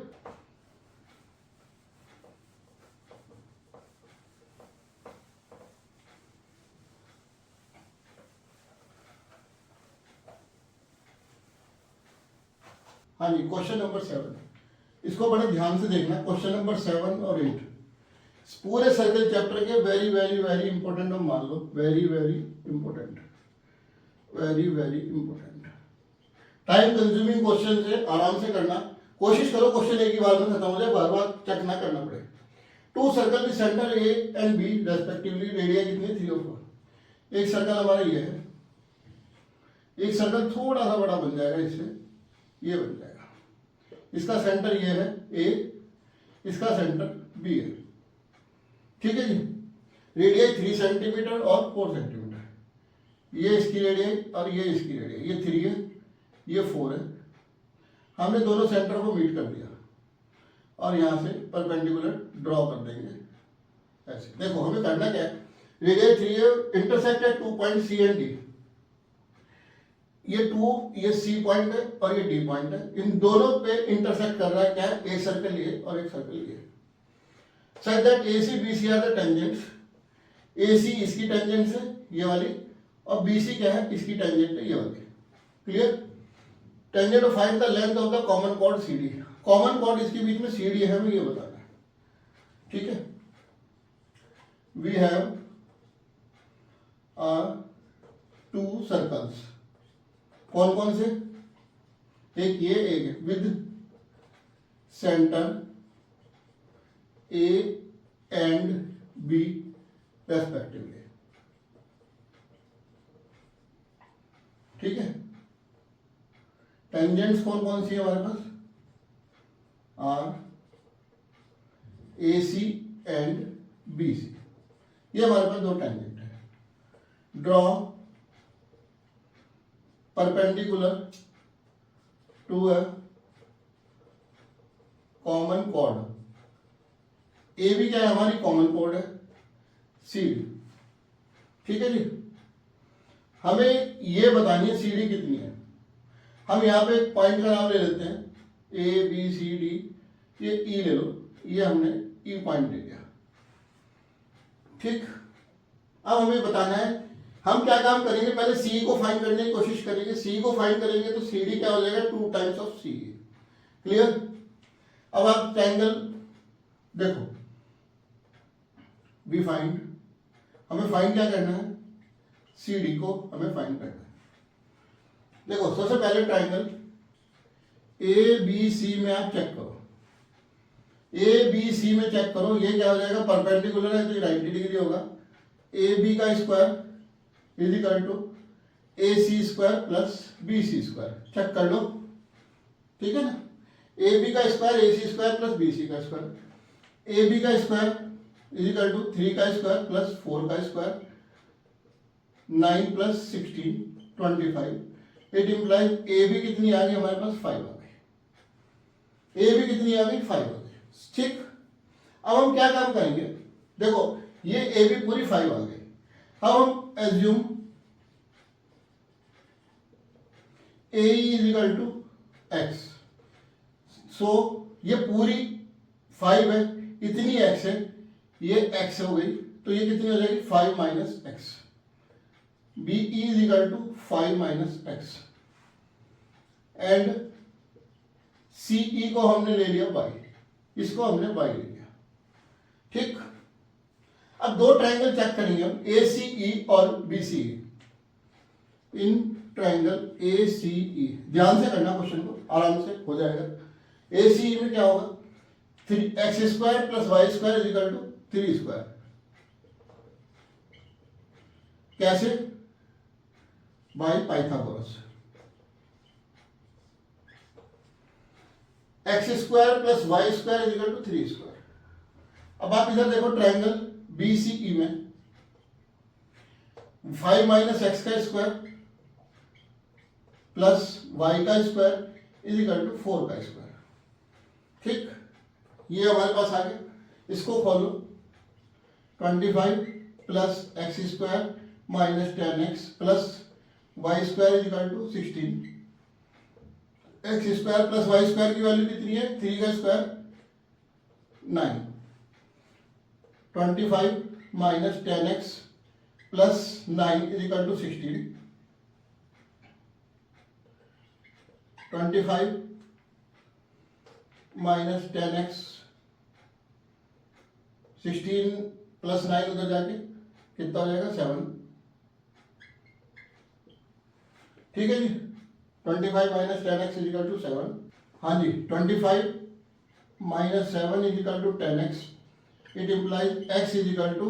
हाँ जी। क्वेश्चन नंबर 7, इसको बड़े ध्यान से देखना। क्वेश्चन नंबर 7 और 8 पूरे सर्कल चैप्टर के वेरी वेरी वेरी इंपॉर्टेंट हम मान लो, very very important, very very important. Time consuming question है, आराम से करना कोशिश करो, क्वेश्चन एक ही बार में खत्म हो जाए, बार बार चेक ना करना पड़े। 2 सर्कल की centre A and B respectively, radii कितनी 3 और 4। एक सर्कल हमारा ये है, एक सर्कल थोड़ा सा बड़ा बन जाएगा इससे, ये बन जाएगा। इसका सेंटर ये है ए, इसका सेंटर बी है, ठीक है जी। रेडियस 3 सेंटीमीटर और 4 सेंटीमीटर, ये इसकी रेडियस और ये इसकी रेडियस, ये 3 है, ये 4 है। हमने दोनों सेंटर को मीट कर दिया और यहाँ से परपेंडिकुलर ड्रॉ कर देंगे ऐसे। देखो हमें करना क्या है, रेडियस 3 है, इंटरसेक्ट है 2 पॉइंट सी एंड डी। ये 2, ये सी पॉइंट है और ये डी पॉइंट है, इन दोनों पे इंटरसेक्ट कर रहा है क्या है, एक सर्कल ये और एक सर्कल ये। Such that A C B C are the tangents. A C इसकी टेंजेंट्स है ये वाली, और बी सी क्या है, इसकी टेंजेंट है ये वाली। Clear? Tangent to find the length of the common chord C D. Common chord इसके बीच में सी डी है, हमें ये बताना है, ठीक है। वी हैव टू सर्कल्स, कौन कौन से, एक ये एक with centre A and B respectively, ठीक है। टेंजेंट्स कौन कौन सी है हमारे पास, are A C and B C, ये हमारे पास दो टेंजेंट है। Draw perpendicular to a common chord. A भी क्या है, हमारी कॉमन कॉर्ड है, सी डी, ठीक है जी। हमें ये बतानी है सी डी कितनी है। हम यहाँ पे एक पॉइंट का नाम ले लेते हैं, ए बी सी डी, ये ई ले लो, ये हमने ई पॉइंट ले लिया, ठीक। अब हमें बताना है हम क्या काम करेंगे, पहले सी को फाइंड करने की कोशिश करेंगे। सी को फाइंड करेंगे तो सी डी क्या हो जाएगा, 2 टाइम्स ऑफ सी। क्लियर? अब आप ट्रायंगल देखो, वी फाइंड, हमें फाइंड क्या करना है, सी डी को हमें फाइंड करना है। देखो सबसे पहले ट्रायंगल ए बी सी में आप चेक करो, ए बी सी में चेक करो, ये क्या हो जाएगा, परपेंडिकुलर है तो ये 90 डिग्री होगा। ए बी का square is equal to A C square plus B C square, check कर लो, ठीक है ना। ए बी का square A C square plus B C का स्क्वायर, ए बी का स्क्वायर इज इक्वल टू 3 का स्क्वायर प्लस 4 का square, 9 plus 16 25। It implies A B कितनी आ गई हमारे पास, 5 आ गई। ए बी कितनी आ गई, 5 आ गई, ठीक। अब हम क्या काम करेंगे, देखो ये ए बी पूरी 5 आ गई। अब हम assume A is equal to x, so ये पूरी 5 है, इतनी एक्स है, ये एक्स हो गई, तो ये कितनी हो जाएगी, 5 minus x. B is equal to 5 minus x and C E को हमने ले लिया वाई, इसको हमने वाई ले लिया, ठीक। अब दो ट्रायंगल चेक करेंगे हम, ए सी ई और B C E. In triangle A सी ई, ध्यान से करना क्वेश्चन को, आराम से हो जाएगा। ए सी ई में क्या होगा, 3 x square plus y square is equal to 3 square. कैसे, by Pythagoras. X square plus y square is equal to 3 square. अब आप इधर देखो ट्रायंगल बी सी ई में 5 माइनस एक्स का स्क्वायर प्लस वाई का स्क्वायर इज इक्वल टू 4 का square, ठीक। ये हमारे पास आ गया, इसको खोलो, 25 plus x square minus 10x plus y square is equal to 16। X square plus y square की वैल्यू कितनी है, 3 का square 9, 25 minus 10x plus 9 is equal to 16। 25 minus 10x, 16 plus 9 उधर जाके कितना हो जाएगा, 7, ठीक है जी। 25 minus 10x is equal to 7, हाँ जी। 25 minus 7 is equal to 10x, it implies x is equal to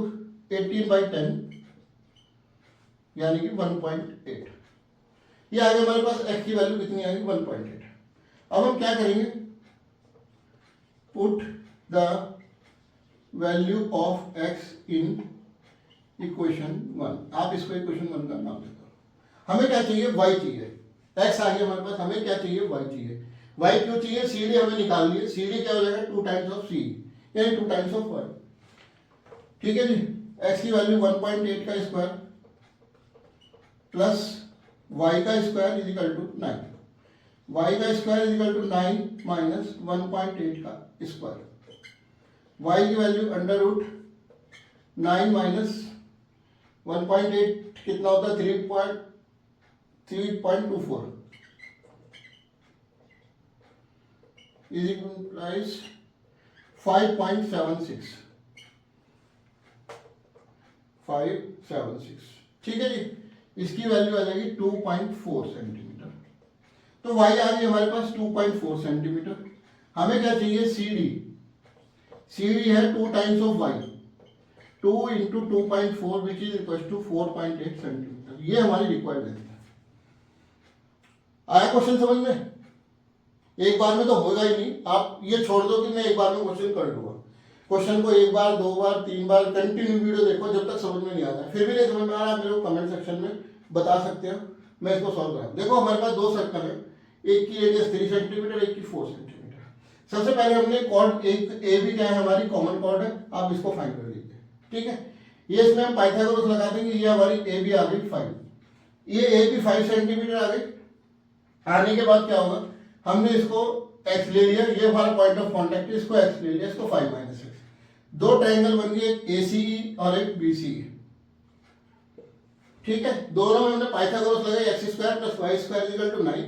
18/10 यानी कि 1.8। ये आ गया हमारे पास x की वैल्यू कितनी आएगी 1.8। अब हम क्या करेंगे, put the value of x in equation 1। आप इसको इक्वेशन 1 का नाम देते हो। हमें क्या चाहिए, y चाहिए, x आ गया हमारे पास, हमें क्या चाहिए, y चाहिए। y क्यों चाहिए, सी डी हमें निकालनी है। सी डी क्या हो जाएगा 2 टाइम्स ऑफ c, यानी 2 टाइम्स ऑफ y। ठीक है जी, x की वैल्यू 1.8 का स्क्वायर प्लस y का square is equal to 9। y का square is equal to 9 minus 1.8 का स्क्वायर। y की वैल्यू अंडर रूट 9 माइनस 1.8 कितना होता है, 3.24 इज इक्वल 5.76। ठीक है जी, इसकी वैल्यू आ जाएगी 2.4 सेंटीमीटर। तो y आ रही है हमारे पास 2.4 सेंटीमीटर। हमें क्या चाहिए, सी डी। सी डी है 2 times of y, 2 into 2.4 which is equal to 4.8 centimetre. ये हमारी रिक्वायर्ड है। आया क्वेश्चन समझ में? एक बार में तो होगा ही नहीं, आप ये छोड़ दो कि मैं एक बार में क्वेश्चन कर लूंगा। क्वेश्चन को एक बार, 2 बार, 3 बार कंटिन्यू वीडियो देखो जब तक समझ में नहीं आता। फिर भी नहीं समझ में आ रहा, आप मेरे को कमेंट सेक्शन में बता सकते हो, मैं इसको सॉल्व करा। देखो हमारे पास 2 सर्कल है, एक की रेडियस 3 सेंटीमीटर, एक की 4 सेंटीमीटर। सबसे पहले हमने कॉर्ड, एक ए भी क्या है हमारी कॉमन कॉर्ड है, आप इसको फाइंड कर लीजिए। ठीक है, ये इसमें हम पाइथागोरस लगा देंगे। ये हमारी ए भी आ गई 5, ये ए भी 5 सेंटीमीटर आ गई। आने के बाद क्या होगा, हमने इसको x ले लिया, ये हमारा पॉइंट ऑफ कांटेक्ट है, इसको x ले लिया, इसको 5 माइनस x। 2 ट्रायंगल बन गए, एक ACE और एक BCE। ठीक है, दोनों में हमने पाइथागोरस लगाई, x square plus y square is equal to 9,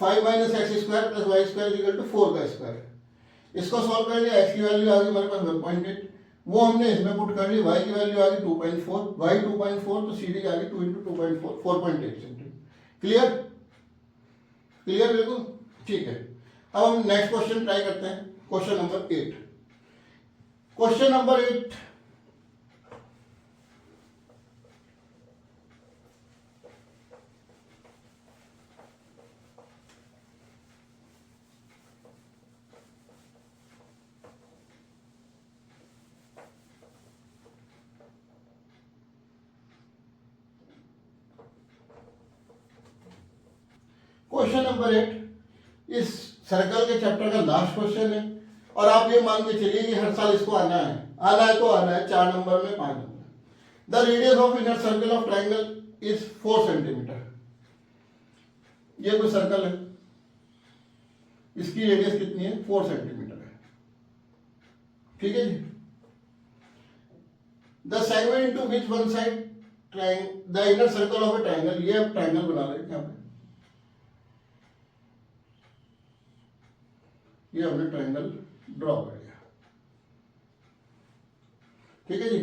5 minus x square plus y square is equal to 4 का स्क्वायर। इसको सॉल्व कर लिया, x की वैल्यू आ गई हमारे पास 1.8, वो हमने इसमें पुट कर ली। y की वैल्यू आ गई 2.4, y 2.4, तो CD आ गई 2 इंटू 2.4, 4.8 सेंटीमीटर। क्लियर? क्लियर बिल्कुल, ठीक है। अब हम नेक्स्ट क्वेश्चन ट्राई करते हैं, question number 8। Question number 8, question number 8 इस सर्कल के चैप्टर का लास्ट क्वेश्चन है। और आप ये मान के चलिए कि हर साल इसको आना है तो आना है 4 नंबर में, 5 number. The radius of inner circle of triangle is 4 centimetre. ये कोई सर्कल है, इसकी रेडियस कितनी है, 4 सेंटीमीटर है। ठीक है जी, the segment into which one side the inner circle of a triangle, ये आप ट्रायंगल बना रहे हैं यहाँ पे, ये हमने ट्रायंगल ड्रॉ कर लिया। ठीक है जी,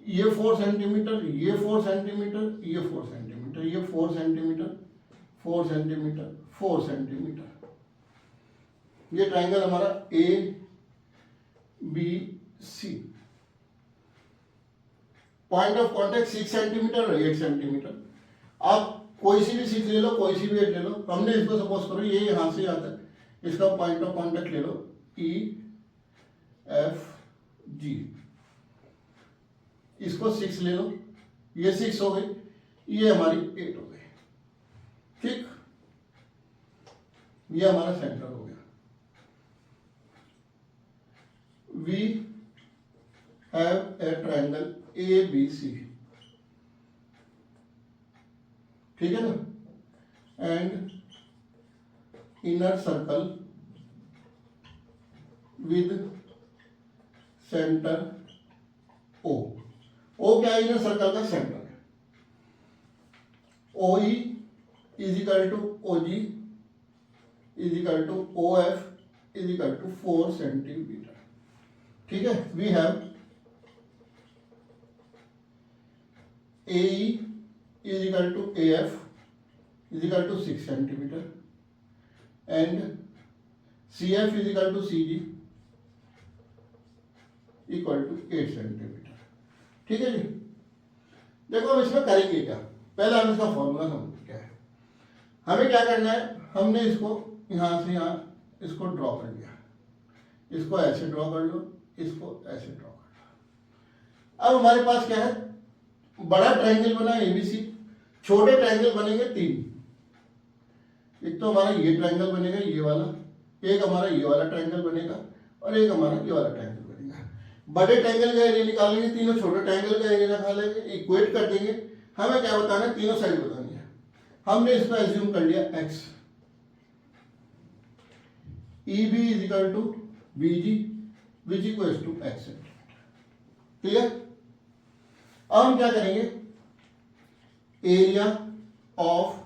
ये 4 सेंटीमीटर, ये 4 सेंटीमीटर, ये 4 सेंटीमीटर, ये 4 सेंटीमीटर, 4 सेंटीमीटर, 4 सेंटीमीटर। ये ट्रायंगल हमारा ABC। Point of contact 6 centimetre और 8 सेंटीमीटर। आप कोई सी भी 6 ले लो, कोई सी भी 8 ले लो। हमने इसको सपोज करो ये यहां से आता है, इसका पॉइंट ऑफ कांटेक्ट ले लो EFG, इसको 6 ले लो, ये 6 हो गई, ये हमारी 8 हो गई। ठीक, ये हमारा सेंटर हो गया। We have a triangle ABC। ठीक है ना, and inner circle with centre O। O क्या है, इनर सर्कल का सेंटर है। OE is equal to OG is equal to OF is equal to 4 centimetre. ठीक है, we have AE is equal to AF is equal to 6 centimeter and CF is equal to CG equal to 8 centimetre. ठीक है जी, देखो हम इसमें करेंगे क्या, पहले हम इसका फॉर्मूला समझते क्या है। हमें क्या करना है, हमने इसको यहाँ से यहाँ इसको ड्रॉ कर लिया, इसको ऐसे ड्रॉ कर लो, इसको ऐसे ड्रॉ कर लो। अब हमारे पास क्या है, बड़ा ट्रायंगल बना एबीसी, छोटे ट्रायंगल बनेंगे 3। एक तो हमारा ये ट्रायंगल बनेगा ये वाला, एक हमारा ये वाला ट्रायंगल बनेगा और एक हमारा ये वाला ट्रायंगल बनेगा। बड़े ट्रायंगल का एरिया निकालेंगे, तीनों छोटे ट्रायंगल का एरिया निकालेंगे, इक्वेट कर देंगे। हमें क्या बताना है, तीनों साइड बतानी है। हमने इसको एज्यूम कर लिया x, EB is equal to BG which equals to x। Clear? अब हम क्या करेंगे, एरिया ऑफ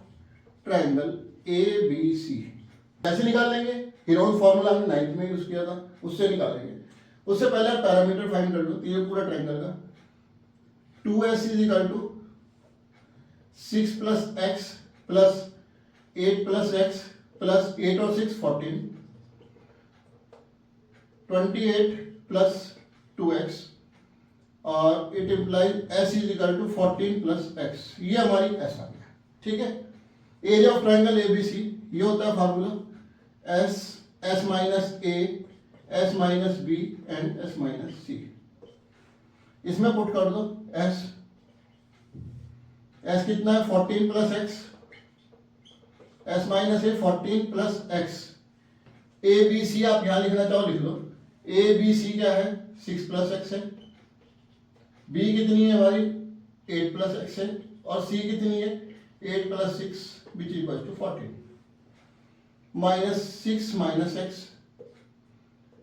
ट्रायंगल ABC कैसे निकाल लेंगे, हेरोन फॉर्मूला हमने 9th में यूज किया था, उससे निकालेंगे। उससे पहले आप पैरामीटर फाइंड कर लो, ये पूरा ट्रायंगल का 2s is equal to 6 plus x plus 8 plus x plus 8 और 6 14, 28 प्लस 2x और it implies s is equal to 14 plus x। ये हमारी s आ गया। ठीक है, एरिया ऑफ ट्रायंगल ABC ये होता है formula s minus a, s minus b and s minus c। इसमें पुट कर दो s कितना है 14 plus x, s minus a 14 plus x। a b c आप यहां लिखना चाहो लिख लो, a b c क्या है 6 प्लस x है, b कितनी है हमारी 8 प्लस x है और c कितनी है 8 plus 6 which is equals to 14 minus 6 minus x,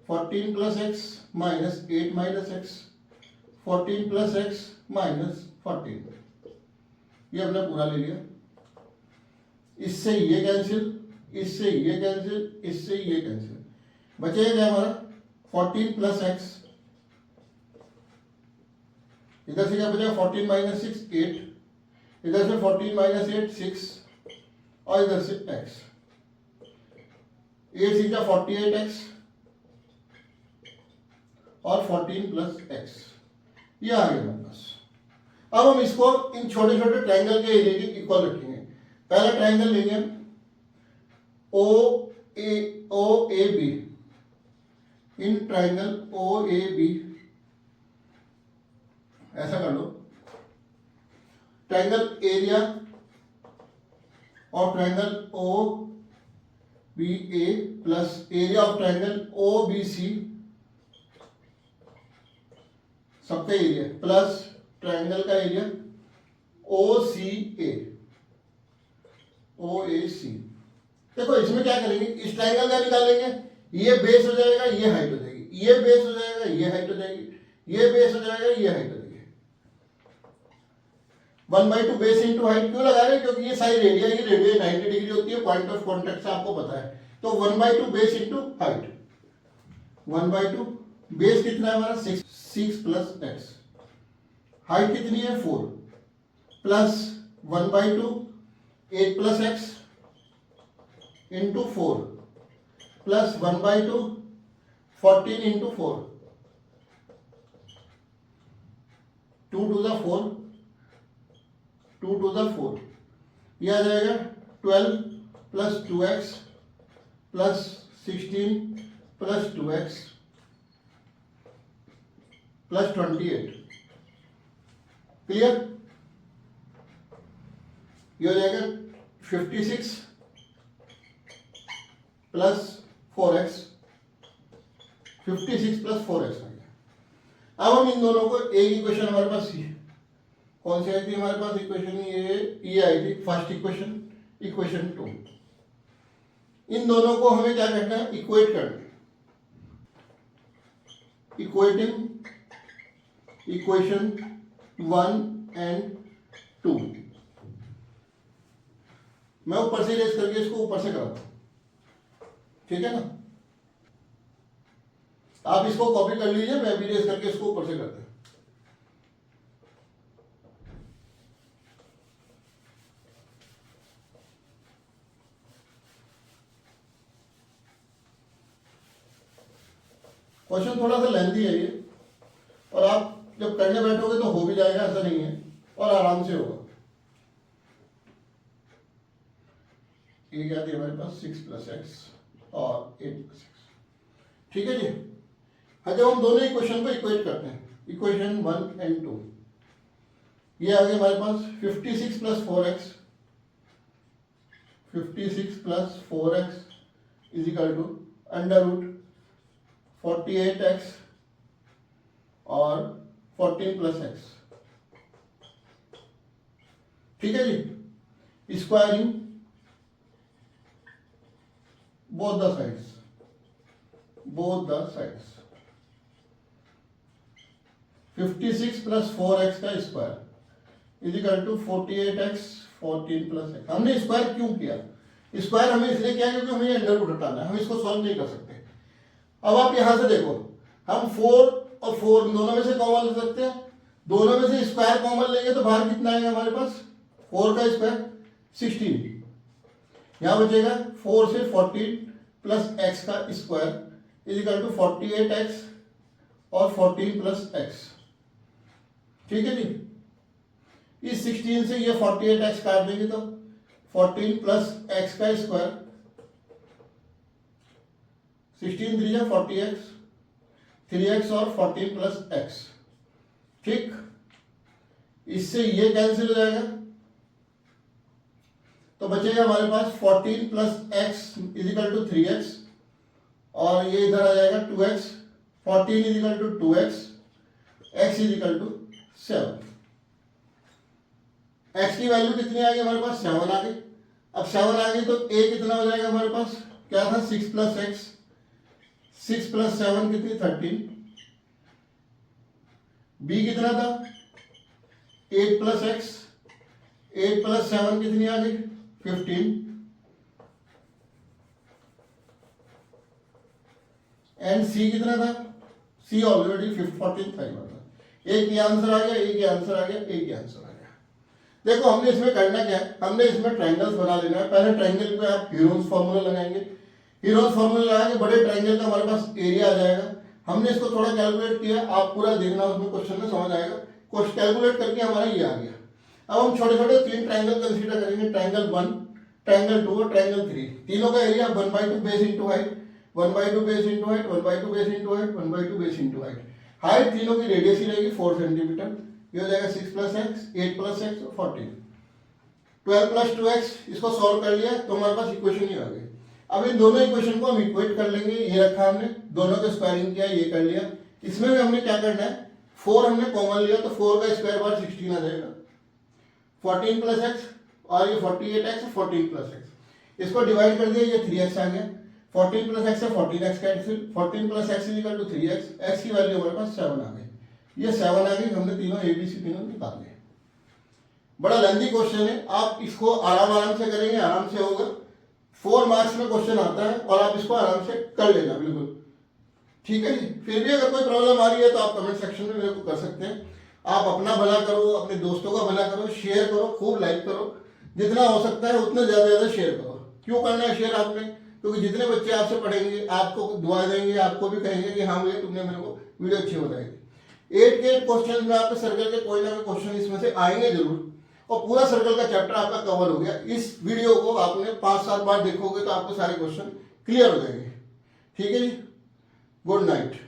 14 plus x minus 8 minus x, 14 plus x minus 14। ये हमने पूरा ले लिया। इससे ये कैंसिल, इससे ये कैंसिल, इससे ये कैंसिल, बचेगा क्या हमारा 14 प्लस एक्स, इधर से क्या बचेगा 14 माइनस 6 8, इधर से 14 माइनस 8 6 और इधर से x, 8 6 48x और 14 प्लस x। ये आ गया हमारे पास। अब हम इसको इन छोटे छोटे ट्रायंगल के एरिया के इक्वल रखेंगे। पहला ट्रायंगल लेंगे O A B, in triangle O A B ऐसा कर लो, triangle area of triangle O B A plus area of triangle O B C, सबका एरिया प्लस ट्रायंगल का area O C A, O A C. देखो इसमें क्या करेंगे, इस ट्रायंगल का निकालेंगे, ये बेस हो जाएगा, ये हाइट हो जाएगी, ये बेस हो जाएगा, ये हाइट हो जाएगी, ये बेस हो जाएगा, ये हाइट हो जाएगी। 1/2 बेस इंटू हाइट क्यों लगा रहे हैं, क्योंकि ये साइड एरिया, ये रेडियस 90 डिग्री होती है, पॉइंट ऑफ कॉन्टेक्ट से आपको पता है। तो 1/2 बेस इंटू हाइट, 1/2 बेस कितना है हमारा 6 प्लस एक्स, हाइट कितनी है 4 plus 1/2 8 plus x into 4 plus 1/2 14 into 4, 2 to the 4, 2 to the 4, यह आ जाएगा 12 plus 2x plus 16 plus 2x plus 28। Clear? ये हो जाएगा 56 प्लस 4x, 56 प्लस 4x आ गया। अब हम इन दोनों को एक इक्वेशन हमारे पास कौन सी आई थी हमारे पास इक्वेशन, ये आई थी फर्स्ट इक्वेशन, इक्वेशन 2। इन दोनों को हमें क्या करना है, इक्वेट करना है। इक्वेटिंग इक्वेशन 1 एंड 2, मैं ऊपर से रेस करके इसको ऊपर से कराता हूं, ठीक है ना। आप इसको कॉपी कर लीजिए, मैं भी रेस करके इसको ऊपर से करता हूं। क्वेश्चन थोड़ा सा लेंथी है ये, और आप जब करने बैठोगे तो हो भी जाएगा, ऐसा नहीं है, और आराम से होगा। ये क्या थी हमारे पास 6 प्लस एक्स और 8 प्लस एक्स। ठीक है जी। हाँ, जब हम दोनों इक्वेशन को इक्वेट करते हैं, इक्वेशन 1 एंड 2, ये आ गया हमारे पास 56 plus 4x, 56 plus 4x is equal to under root 48x और 14 प्लस एक्स। ठीक है जी। Squaring both the sides, both the sides। 56 plus 4x का square is equal to 48x 14 plus x. हमने स्क्वायर क्यों किया? स्क्वायर हमें इसलिए किया क्योंकि हमें अंडर रूट हटाना है, हम इसको सॉल्व नहीं कर सकते। अब आप यहां से देखो, हम 4 और 4 दोनों में से कॉमन ले सकते हैं, दोनों में से स्क्वायर कॉमन लेंगे तो बाहर कितना आएगा हमारे पास? 4 का स्क्वायर 16, यहां बचेगा 4 से 14 प्लस एक्स का square is equal to 48x और 14 प्लस एक्स। ठीक है जी। इस 16 से ये 48x काट देंगे तो 14 प्लस एक्स का स्क्वायर, 16 3 या 40x, 3x और 14 प्लस एक्स। ठीक, इससे ये कैंसिल हो जाएगा तो बचेगा हमारे पास 14 plus x is equal to 3x और ये इधर आ जाएगा 2x, 14 is equal to 2x, x is equal to 7। x की वैल्यू कितनी आ गई हमारे पास? 7 आ गई। अब 7 आ गई तो a कितना हो जाएगा हमारे पास? क्या था? 6 प्लस एक्स, 6 प्लस 7 कितनी? 13। b कितना था? 8 प्लस एक्स, 8 प्लस 7 कितनी आ गई? 15। एंड सी कितना था? सी ऑलरेडी 14 था। एक ही आंसर आ गया, एक ही आंसर आ गया, एक ही आंसर आ गया। देखो हमने इसमें करना क्या है, हमने इसमें ट्रायंगल्स बना लेना है। पहले ट्रायंगल पे आप हीरोन्स फार्मूला लगाएंगे, हीरोन्स फार्मूला लगा के बड़े ट्रायंगल का हमारे पास एरिया आ जाएगा। हमने इसको थोड़ा कैलकुलेट किया, आप पूरा देखना, उसमें क्वेश्चन में समझ आएगा। क्वेश्चन कैलकुलेट करके हमारा ये आ गया। अब हम छोटे छोटे 3 ट्रायंगल कंसीडर करेंगे, ट्रायंगल 1, ट्रायंगल 2 और ट्रायंगल 3। तीनों का area 1/2 base into height, 1/2 base into height, 1/2 base into height, 1/2 base into height. Height तीनों की रेडियस ही रहेगी 4 सेंटीमीटर। ये हो जाएगा 6 प्लस एक्स, 8 प्लस एक्स और 14, 12 प्लस 2x। इसको सॉल्व कर लिया तो हमारे पास इक्वेशन ही आ गई। अब इन दोनों इक्वेशन को हम इक्वेट कर लेंगे। ये रखा हमने, दोनों का स्क्वायरिंग किया, ये कर लिया। इसमें भी हमने क्या करना है, 4 हमने कॉमन लिया तो 4 का स्क्वायर बार 16 आ जाएगा, 14 प्लस एक्स और ये 48x 14 प्लस एक्स। इसको डिवाइड कर दिया, ये 3x आ गया। 14 प्लस एक्स से 14x cancel, 14 plus x is equal to 3x। X की वैल्यू हमारे पास 7 आ गई। ये 7 आ गई, हमने तीनों ABC तीनों निकाल लिए। बड़ा लेंथी क्वेश्चन है, आप इसको आराम से करेंगे, आराम से होगा। 4 मार्क्स में क्वेश्चन आता है और आप इसको आराम से कर लेना बिल्कुल। ठीक है जी। फिर भी अगर कोई प्रॉब्लम आ रही है तो आप कमेंट सेक्शन में मेरे को कर सकते हैं। आप अपना भला करो, अपने दोस्तों का भला करो, शेयर करो, खूब लाइक करो, जितना हो सकता है उतना ज़्यादा शेयर करो। क्यों करना है शेयर आपने? क्योंकि जितने बच्चे आपसे पढ़ेंगे आपको दुआ देंगे, आपको भी कहेंगे कि हाँ भैया तुमने मेरे को वीडियो अच्छी बताई। 8 के 8 क्वेश्चन में आपके सर्कल के कोई ना कोई क्वेश्चन इसमें से आएंगे जरूर, और पूरा सर्कल का चैप्टर आपका कवर हो गया। इस वीडियो को आपने 5-7 बार देखोगे तो आपको सारे क्वेश्चन क्लियर हो जाएंगे। ठीक है जी, गुड नाइट।